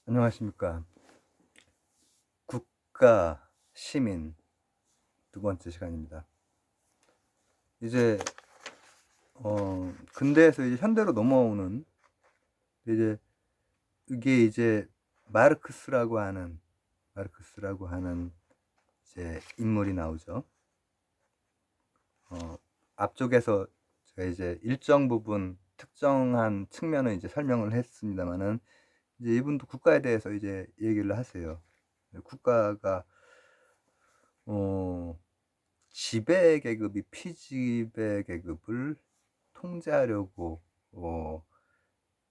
안녕하십니까. 국가, 시민 두 번째 시간입니다. 이제 근대에서 이제 현대로 넘어오는 이제 이게 이제 마르크스라고 하는 이제 인물이 나오죠. 앞쪽에서 제가 이제 일정 부분 특정한 측면을 이제 설명을 했습니다만은 이제 이분도 국가에 대해서 이제 얘기를 하세요. 국가가 어 지배 계급이 피지배 계급을 통제하려고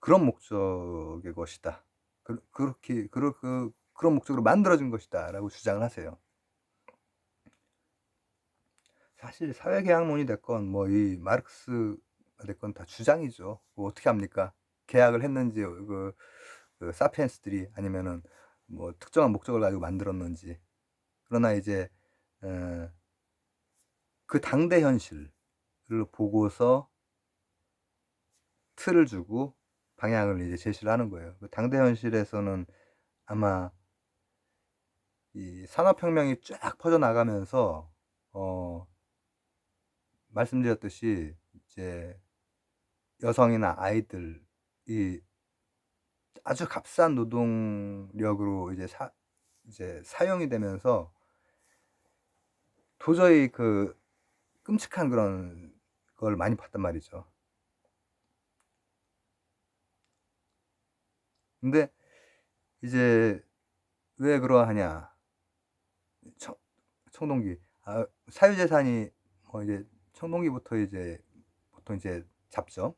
그런 목적의 것이다. 그렇게 그런 목적으로 만들어진 것이다라고 주장을 하세요. 사실 사회계약론이 됐건 뭐 이 마르크스가 됐건 다 주장이죠. 뭐 어떻게 합니까? 계약을 했는지 그 사피엔스들이 아니면은 뭐 특정한 목적을 가지고 만들었는지. 그러나 이제 에, 그 당대 현실을 보고서 틀을 주고 방향을 이제 제시를 하는 거예요. 그 당대 현실에서는 아마 이 산업혁명이 쫙 퍼져나가면서 어 말씀드렸듯이 이제 여성이나 아이들이 아주 값싼 노동력으로 이제 사용이 되면서 도저히 그 끔찍한 그런 걸 많이 봤단 말이죠. 근데 이제 왜 그러하냐? 청, 청동기. 사유재산이 뭐 이제 청동기부터 이제 보통 이제 잡죠.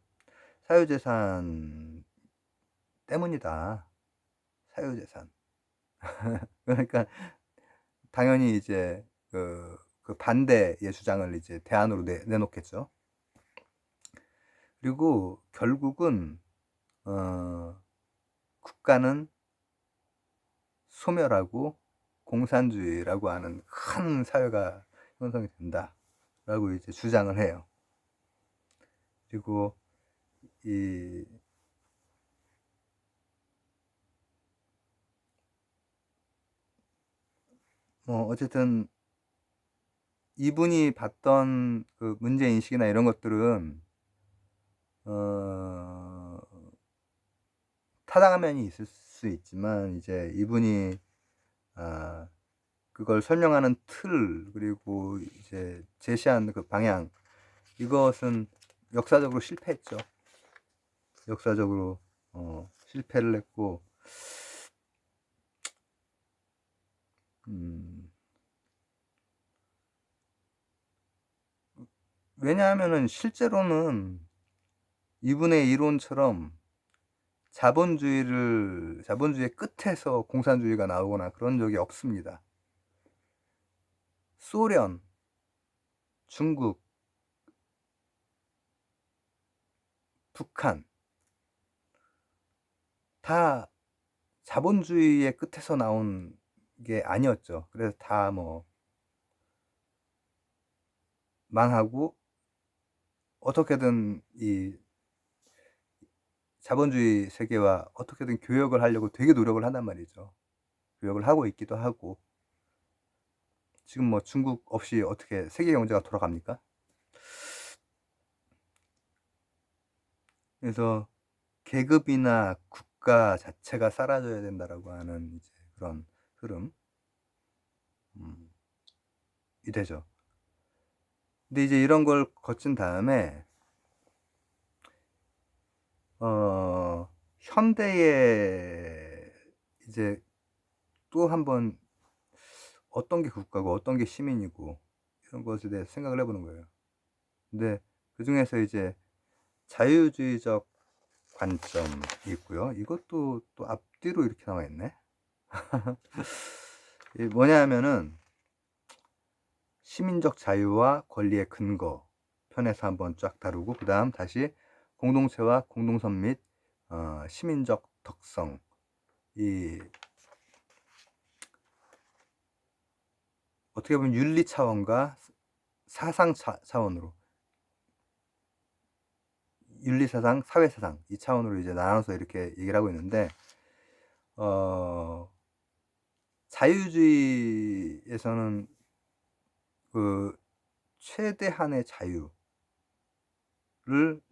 사유재산 때문이다. 사유재산. 그러니까 당연히 이제 그 반대의 주장을 이제 대안으로 내놓겠죠. 그리고 결국은 국가는 소멸하고 공산주의라고 하는 큰 사회가 형성이 된다라고 이제 주장을 해요. 그리고 이 뭐 어쨌든 이분이 봤던 그 문제 인식이나 이런 것들은 어, 타당한 면이 있을 수 있지만 이제 이분이 아, 그걸 설명하는 틀 그리고 이제 제시한 그 방향 이것은 역사적으로 실패했죠. 역사적으로 실패를 했고 음, 왜냐하면은 실제로는 이분의 이론처럼 자본주의의 끝에서 공산주의가 나오거나 그런 적이 없습니다. 소련, 중국, 북한 다 자본주의의 끝에서 나온 게 아니었죠. 그래서 다 뭐 망하고 어떻게든 이 자본주의 세계와 어떻게든 교역을 하려고 되게 노력을 한단 말이죠. 교역을 하고 있기도 하고 지금 뭐 중국 없이 어떻게 세계 경제가 돌아갑니까? 그래서 계급이나 국가 자체가 사라져야 된다라고 하는 이제 그런 흐름이 되죠. 근데 이제 이런 걸 거친 다음에 현대에 이제 또 한번 어떤 게 국가고 어떤 게 시민이고 이런 것에 대해서 생각을 해보는 거예요. 근데 그 중에서 이제 자유주의적 관점이 있고요. 이것도 또 앞뒤로 이렇게 나와 있네. 이게 뭐냐 하면은 시민적 자유와 권리의 근거 편에서 한번 쫙 다루고 그 다음 다시 공동체와 공동선 및 시민적 덕성 이 어떻게 보면 윤리 차원과 사상 차원으로 윤리 사상, 사회 사상 이 차원으로 이제 나눠서 이렇게 얘기를 하고 있는데 자유주의에서는 그 최대한의 자유를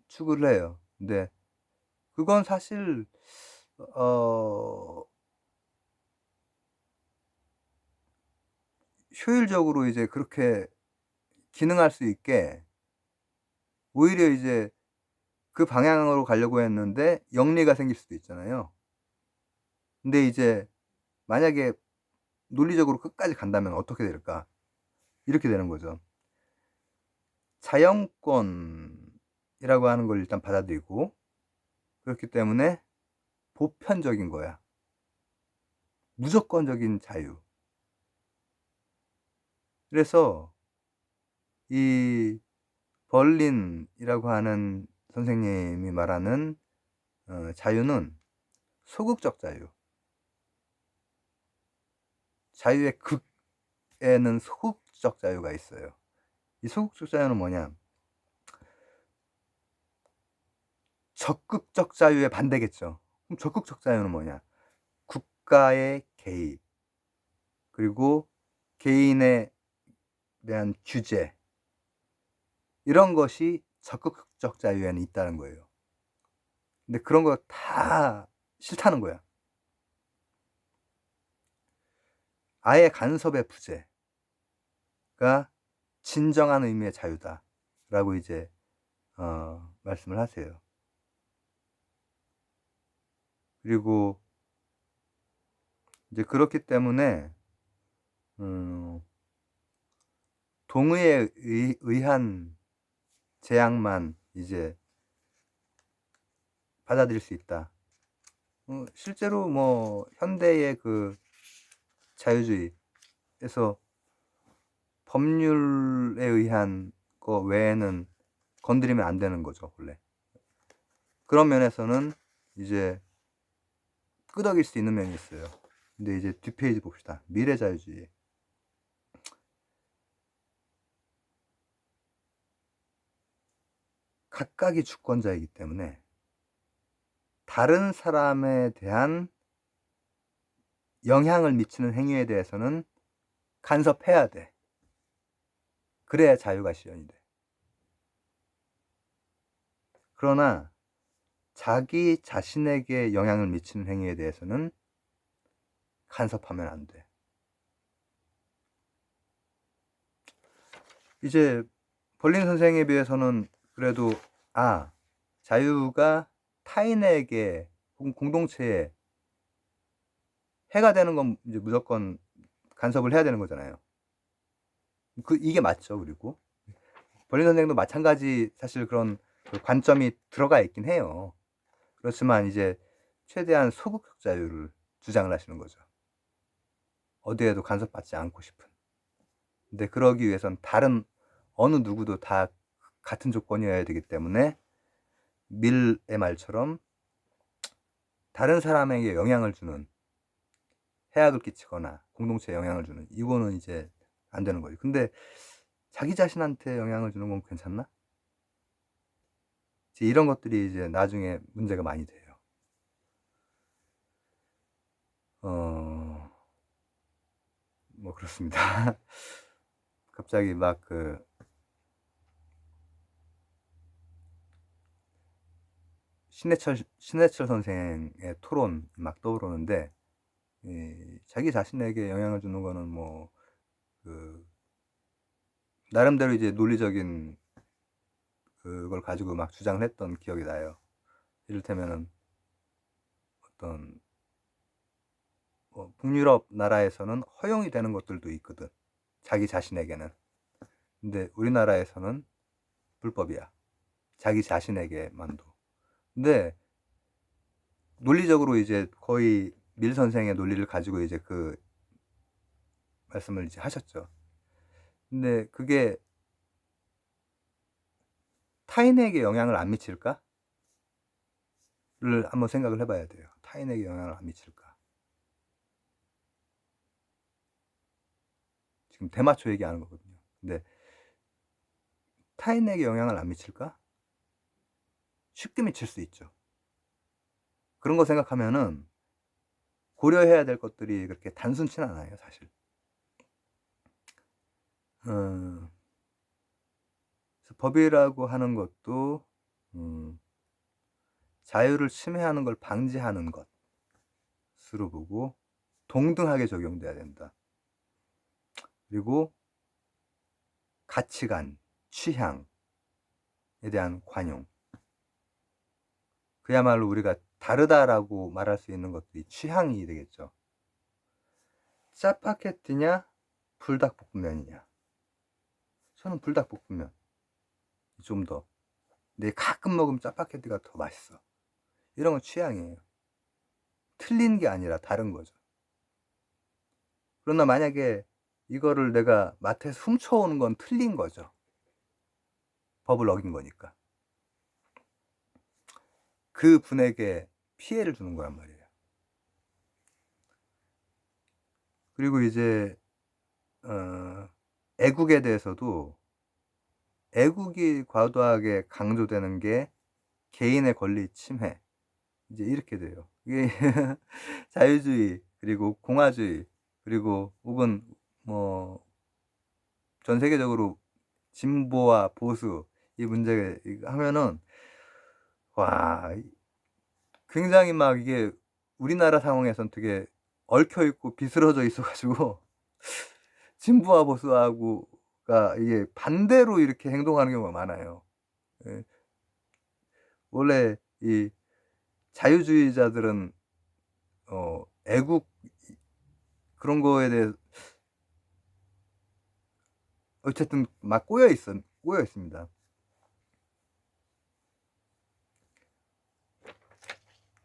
추구를 해요. 근데 그건 사실 어 효율적으로 이제 그렇게 기능할 수 있게 오히려 이제 그 방향으로 가려고 했는데 역리가 생길 수도 있잖아요. 근데 이제 만약에 논리적으로 끝까지 간다면 어떻게 될까? 이렇게 되는 거죠. 자연권이라고 하는 걸 일단 받아들이고, 그렇기 때문에 보편적인 거야. 무조건적인 자유. 그래서 이 벌린이라고 하는 선생님이 말하는 자유는 소극적 자유. 자유의 극에는 소극적 자유가 있어요. 이 소극적 자유는 뭐냐? 적극적 자유의 반대겠죠. 그럼 적극적 자유는 뭐냐? 국가의 개입, 그리고 개인에 대한 규제, 이런 것이 적극적 자유에는 있다는 거예요. 근데 그런 거 다 싫다는 거야. 아예 간섭의 부재가 진정한 의미의 자유다라고 이제 말씀을 하세요. 그리고 이제 그렇기 때문에 동의에 의한 제약만 이제 받아들일 수 있다. 실제로 뭐 현대의 그 자유주의에서 법률에 의한 거 외에는 건드리면 안 되는 거죠, 원래. 그런 면에서는 이제 끄덕일 수 있는 면이 있어요. 근데 이제 뒷페이지 봅시다. 미래자유주의. 각각이 주권자이기 때문에 다른 사람에 대한 영향을 미치는 행위에 대해서는 간섭해야 돼. 그래야 자유가 실현이 돼. 그러나 자기 자신에게 영향을 미치는 행위에 대해서는 간섭하면 안 돼. 이제 벌린 선생에 비해서는 그래도 자유가 타인에게 혹은 공동체에 해가 되는 건 이제 무조건 간섭을 해야 되는 거잖아요. 이게 맞죠. 그리고 벌린 선생도 마찬가지 사실 그런 그 관점이 들어가 있긴 해요. 그렇지만 이제 최대한 소극적 자유를 주장을 하시는 거죠. 어디에도 간섭받지 않고 싶은. 근데 그러기 위해선 다른 어느 누구도 다 같은 조건이어야 되기 때문에 밀의 말처럼 다른 사람에게 영향을 주는, 해악을 끼치거나 공동체에 영향을 주는, 이거는 이제 안 되는 거죠. 근데 자기 자신한테 영향을 주는 건 괜찮나? 이제 이런 것들이 이제 나중에 문제가 많이 돼요. 뭐 그렇습니다. 갑자기 막 신해철 선생의 토론 막 떠오르는데, 자기 자신에게 영향을 주는 거는 뭐 나름대로 이제 논리적인 그걸 가지고 막 주장을 했던 기억이 나요. 이를테면은 어떤 북유럽 나라에서는 허용이 되는 것들도 있거든. 자기 자신에게는. 근데 우리나라에서는 불법이야. 자기 자신에게만도. 근데 논리적으로 이제 거의 밀 선생의 논리를 가지고 이제 그 말씀을 이제 하셨죠. 근데 그게 타인에게 영향을 안 미칠까? 를 한번 생각을 해봐야 돼요. 타인에게 영향을 안 미칠까? 지금 대마초 얘기하는 거거든요. 근데 타인에게 영향을 안 미칠까? 쉽게 미칠 수 있죠. 그런 거 생각하면은 고려해야 될 것들이 그렇게 단순치는 않아요, 사실. 어 그래서 법이라고 하는 것도 자유를 침해하는 걸 방지하는 것으로 보고 동등하게 적용돼야 된다. 그리고 가치관, 취향에 대한 관용. 그야말로 우리가 다르다라고 말할 수 있는 것들이 취향이 되겠죠. 짜파게티냐 불닭볶음면이냐. 저는 불닭볶음면 좀 더. 근데 가끔 먹으면 짜파게티가 더 맛있어. 이런 건 취향이에요. 틀린 게 아니라 다른 거죠. 그러나 만약에 이거를 내가 마트에서 훔쳐오는 건 틀린 거죠. 법을 어긴 거니까. 그분에게 피해를 주는 거란 말이에요. 그리고 이제 애국에 대해서도 애국이 과도하게 강조되는 게 개인의 권리 침해, 이제 이렇게 돼요. 이게 자유주의 그리고 공화주의 그리고 혹은 뭐 전 세계적으로 진보와 보수 이 문제 하면은 와 굉장히 막 이게 우리나라 상황에선 되게 얽혀 있고 비스러져 있어 가지고 진보와 보수하고가 이게 반대로 이렇게 행동하는 경우가 많아요. 예. 원래 이 자유주의자들은 애국 그런 거에 대해 어쨌든 막 꼬여 있습니다.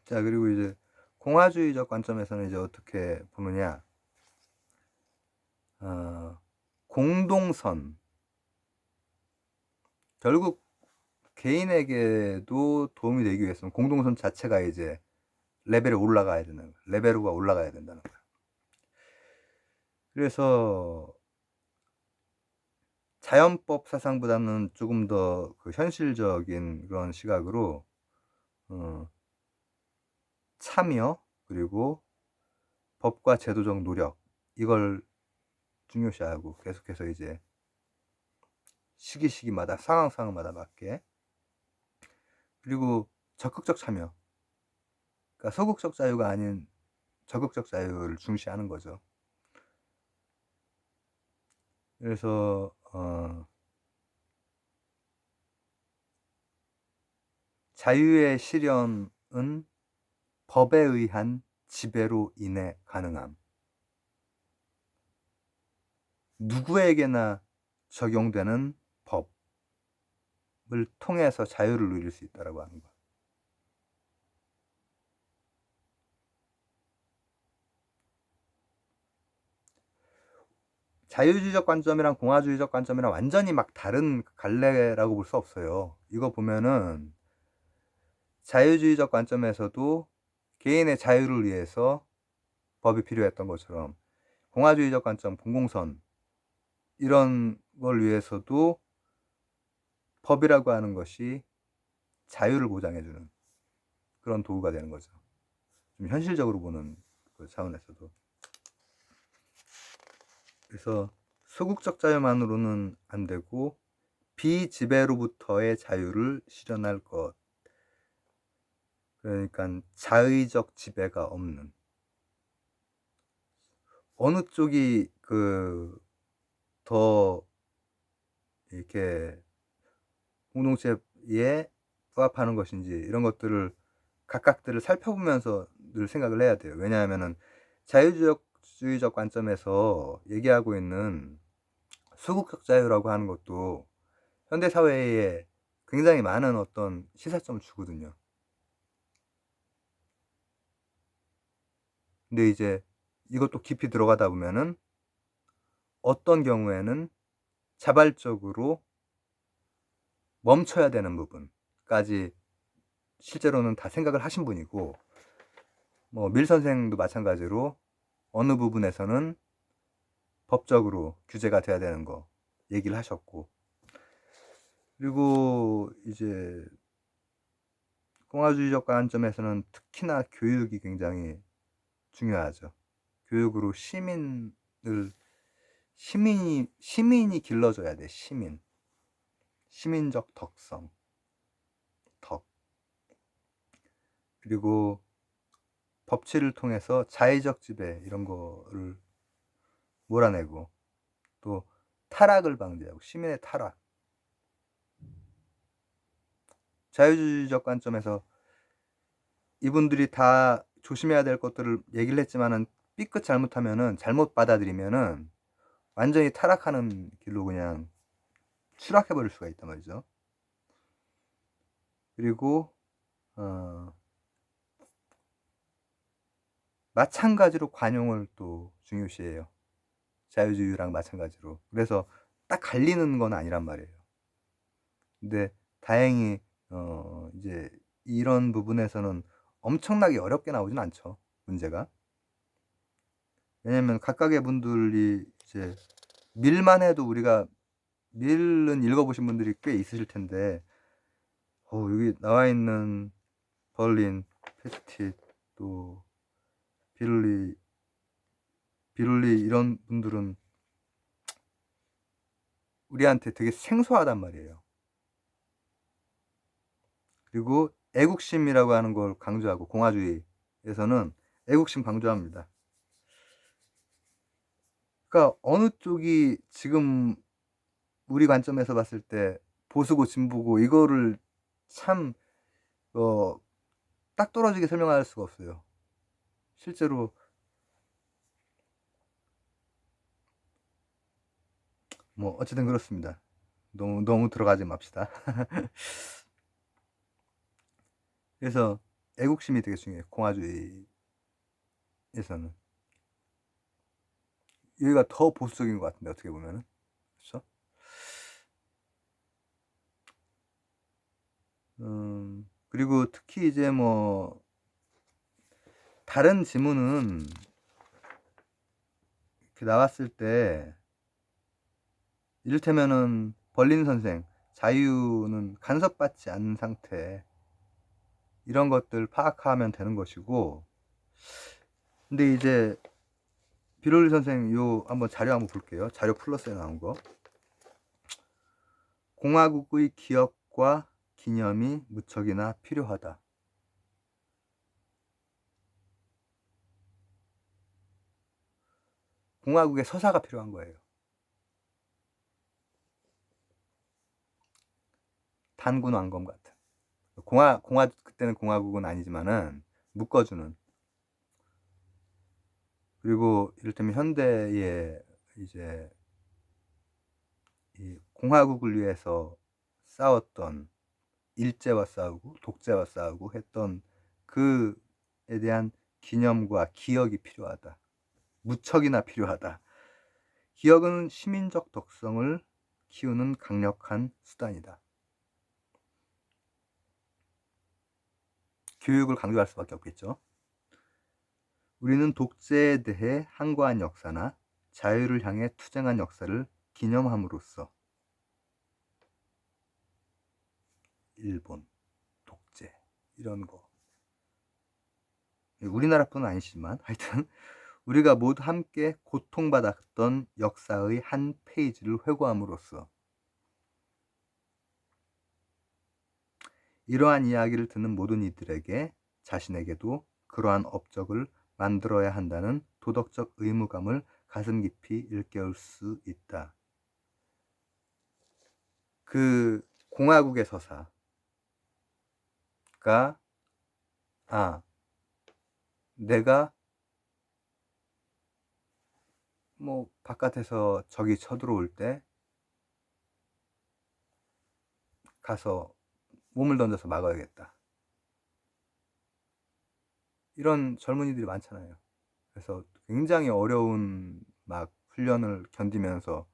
자 그리고 이제 공화주의적 관점에서는 이제 어떻게 보느냐. 공동선. 결국 개인에게도 도움이 되기 위해서는 공동선 자체가 이제 레벨이 올라가야 되는 거야. 레벨로가 올라가야 된다는 거야. 그래서 자연법 사상보다는 조금 더 그 현실적인 그런 시각으로 참여 그리고 법과 제도적 노력 이걸 중요시하고 계속해서 이제 시기마다 상황마다 맞게 그리고 적극적 참여. 그러니까 소극적 자유가 아닌 적극적 자유를 중시하는 거죠. 그래서 자유의 실현은 법에 의한 지배로 인해 가능함. 누구에게나 적용되는 법을 통해서 자유를 누릴 수 있다라고 하는 거. 자유주의적 관점이랑 공화주의적 관점이랑 완전히 막 다른 갈래라고 볼 수 없어요. 이거 보면은 자유주의적 관점에서도 개인의 자유를 위해서 법이 필요했던 것처럼 공화주의적 관점, 공공선 이런 걸 위해서도 법이라고 하는 것이 자유를 보장해주는 그런 도구가 되는 거죠. 좀 현실적으로 보는 그 차원에서도. 그래서 소극적 자유만으로는 안 되고 비지배로부터의 자유를 실현할 것. 그러니까 자의적 지배가 없는. 어느 쪽이 더 이렇게 공동체에 부합하는 것인지 이런 것들을 각각들을 살펴보면서 늘 생각을 해야 돼요. 왜냐하면은 자유주의적 관점에서 얘기하고 있는 소극적 자유라고 하는 것도 현대 사회에 굉장히 많은 어떤 시사점을 주거든요. 근데 이제 이것도 깊이 들어가다 보면은 어떤 경우에는 자발적으로 멈춰야 되는 부분까지 실제로는 다 생각을 하신 분이고, 뭐 밀 선생도 마찬가지로 어느 부분에서는 법적으로 규제가 돼야 되는 거 얘기를 하셨고, 그리고 이제 공화주의적 관점에서는 특히나 교육이 굉장히 중요하죠. 교육으로 시민이 길러져야 돼. 시민적 덕성, 덕. 그리고 법치를 통해서 자의적 지배 이런 거를 몰아내고, 또 타락을 방지하고, 시민의 타락. 자유주의적 관점에서 이분들이 다 조심해야 될 것들을 얘기를 했지만은 삐끗 잘못하면은, 잘못 받아들이면은 완전히 타락하는 길로 그냥 추락해버릴 수가 있단 말이죠. 그리고 마찬가지로 관용을 또 중요시해요. 자유주의랑 마찬가지로. 그래서 딱 갈리는 건 아니란 말이에요. 근데 다행히 이제 이런 부분에서는 엄청나게 어렵게 나오진 않죠, 문제가. 왜냐면 각각의 분들이 이제 밀만 해도, 우리가 밀은 읽어보신 분들이 꽤 있으실 텐데, 여기 나와 있는 벌린, 페스tit, 또 비룰리 이런 분들은 우리한테 되게 생소하단 말이에요. 그리고 애국심이라고 하는 걸 강조하고, 공화주의에서는 애국심 강조합니다. 그러니까 어느 쪽이 지금 우리 관점에서 봤을 때 보수고 진보고, 이거를 참 딱 떨어지게 설명할 수가 없어요. 실제로 뭐 어쨌든 그렇습니다. 너무 들어가지 맙시다. 그래서 애국심이 되게 중요해요, 공화주의에서는. 여기가 더 보수적인 것 같은데, 어떻게 보면은. 그렇죠? 그리고 특히 이제 뭐 다른 지문은 이렇게 나왔을 때, 이를테면은 벌린 선생, 자유는 간섭받지 않는 상태, 이런 것들 파악하면 되는 것이고. 근데 이제 비롤리 선생 한번 자료 한번 볼게요. 자료 플러스에 나온 거. 공화국의 기억과 기념이 무척이나 필요하다. 공화국의 서사가 필요한 거예요. 단군 왕검 같은. 그때는 공화국은 아니지만은 묶어주는. 그리고 이를테면 현대에 이제 이 공화국을 위해서 싸웠던, 일제와 싸우고 독재와 싸우고 했던 그에 대한 기념과 기억이 필요하다. 무척이나 필요하다. 기억은 시민적 덕성을 키우는 강력한 수단이다. 교육을 강조할 수밖에 없겠죠. 우리는 독재에 대해 항거한 역사나 자유를 향해 투쟁한 역사를 기념함으로써 일본, 독재, 이런 거. 우리나라뿐은 아니지만 하여튼 우리가 모두 함께 고통받았던 역사의 한 페이지를 회고함으로써 이러한 이야기를 듣는 모든 이들에게 자신에게도 그러한 업적을 만들어야 한다는 도덕적 의무감을 가슴 깊이 일깨울 수 있다. 그 공화국의 서사가 내가 뭐 바깥에서 적이 쳐들어올 때 가서 몸을 던져서 막아야겠다. 이런 젊은이들이 많잖아요. 그래서 굉장히 어려운 막 훈련을 견디면서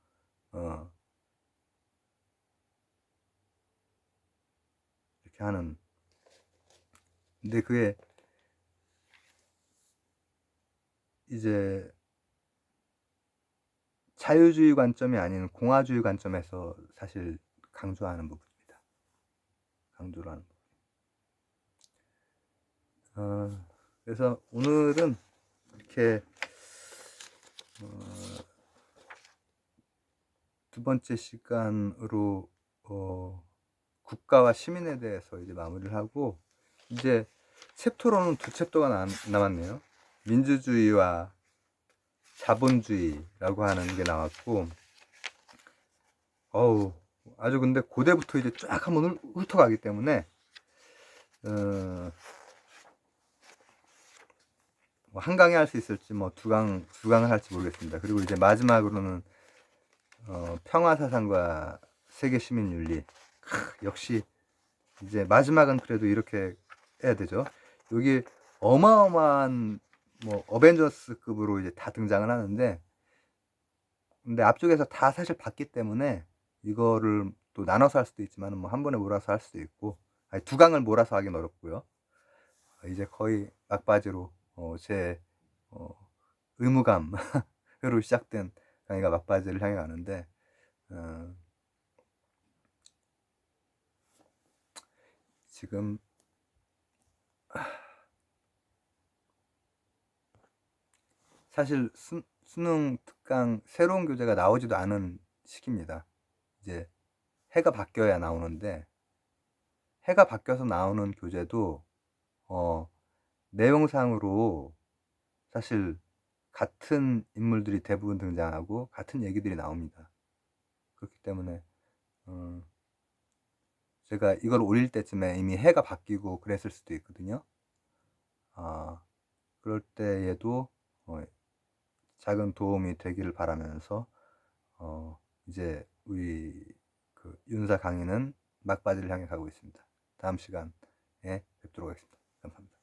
이렇게 하는. 근데 그게 이제 자유주의 관점이 아닌 공화주의 관점에서 사실 강조하는 부분입니다. 강조를 하는 부분. 그래서 오늘은 이렇게 두 번째 시간으로 국가와 시민에 대해서 이제 마무리를 하고, 이제 챕터로는 두 챕터가 남았네요. 민주주의와 자본주의라고 하는 게 나왔고, 아주 근데 고대부터 이제 쫙 한번 훑어가기 때문에 뭐 한 강에 할 수 있을지 뭐 두 강을 할지 모르겠습니다. 그리고 이제 마지막으로는 평화사상과 세계시민윤리. 역시 이제 마지막은 그래도 이렇게 해야 되죠. 여기 어마어마한 뭐 어벤져스급으로 이제 다 등장을 하는데, 근데 앞쪽에서 다 사실 봤기 때문에 이거를 또 나눠서 할 수도 있지만 뭐 한 번에 몰아서 할 수도 있고, 아니, 두 강을 몰아서 하긴 어렵고요. 이제 거의 막바지로 제 의무감으로 시작된 강의가 막바지를 향해 가는데, 지금 사실 수능 특강 새로운 교재가 나오지도 않은 시기입니다. 이제 해가 바뀌어야 나오는데, 해가 바뀌어서 나오는 교재도 내용상으로 사실 같은 인물들이 대부분 등장하고 같은 얘기들이 나옵니다. 그렇기 때문에 제가 이걸 올릴 때쯤에 이미 해가 바뀌고 그랬을 수도 있거든요. 그럴 때에도 작은 도움이 되기를 바라면서 이제 우리 그 윤사 강의는 막바지를 향해 가고 있습니다. 다음 시간에 뵙도록 하겠습니다. 감사합니다.